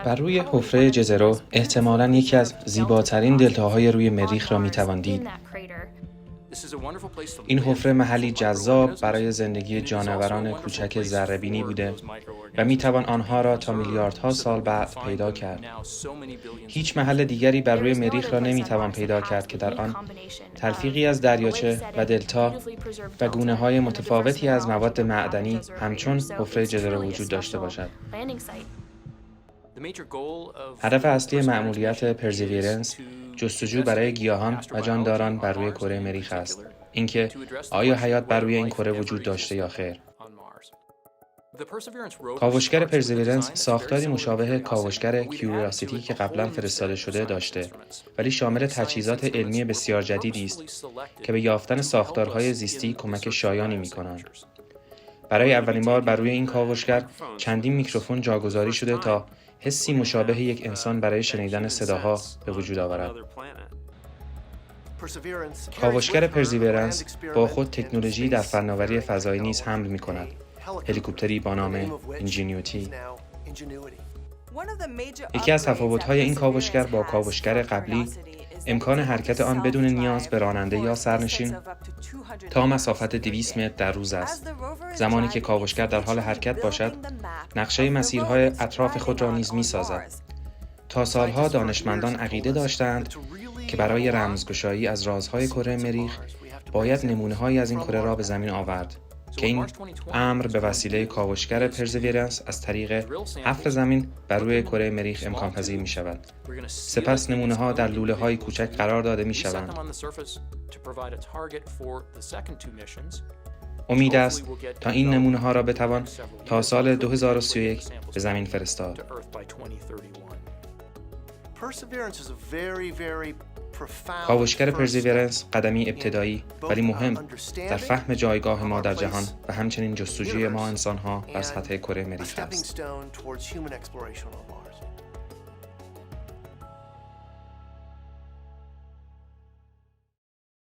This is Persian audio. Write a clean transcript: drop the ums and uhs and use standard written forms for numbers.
بر روی حفره جزرو احتمالاً یکی از زیباترین دلتاهای روی مریخ را می‌توان دید. این حفره محلی جذاب برای زندگی جانوران کوچک ذره‌بینی بوده و می‌توان آنها را تا میلیاردها سال بعد پیدا کرد. هیچ محل دیگری بر روی مریخ را نمی‌توان پیدا کرد که در آن تلفیقی از دریاچه و دلتا و گونه‌های متفاوتی از مواد معدنی همچون حفره جزرو وجود داشته باشد. هدف اصلی مأموریت پرزیویرنس جستجو برای گیاهان و جانداران بر روی کره مریخ است. اینکه آیا حیات بر روی این کره وجود داشته یا خیر. کاوشگر پرزیویرنس ساختاری مشابه کاوشگر کیوریاسیتی که قبلا فرستاده شده داشته، ولی شامل تجهیزات علمی بسیار جدیدی است که به یافتن ساختارهای زیستی کمک شایانی می‌کنند. برای اولین بار بر روی این کاوشگر چندین میکروفون جاگذاری شده تا حسی مشابه یک انسان برای شنیدن صداها به وجود آورد. کاوشگر پرزیورنس با خود تکنولوژی در فناوری فضایی نیز حمل می‌کند. هلیکوپتری با نام اینجینیوتی. یکی از تفاوت‌های این کاوشگر با کاوشگر قبلی امکان حرکت آن بدون نیاز به راننده یا سرنشین تا مسافت 200 متر در روز است. زمانی که کاوشگر در حال حرکت باشد، نقشه مسیرهای اطراف خود را نیز می‌سازد. تا سالها دانشمندان عقیده داشتند که برای رمزگشایی از رازهای کره مریخ باید نمونه‌هایی از این کره را به زمین آورد که این امر به وسیله کاوشگر پرزیویرنس از طریق حفر زمین بر روی کره مریخ امکان پذیر می شود. سپس نمونه‌ها در لوله‌های کوچک قرار داده می شوند. امید است تا این نمونه‌ها را بتوان تا سال 2031 به زمین فرستاد. کاوشگر پرزیویرنس قدمی ابتدایی ولی مهم در فهم جایگاه ما در جهان و همچنین جستجوی ما انسان‌ها بر سطح کره مریخ است.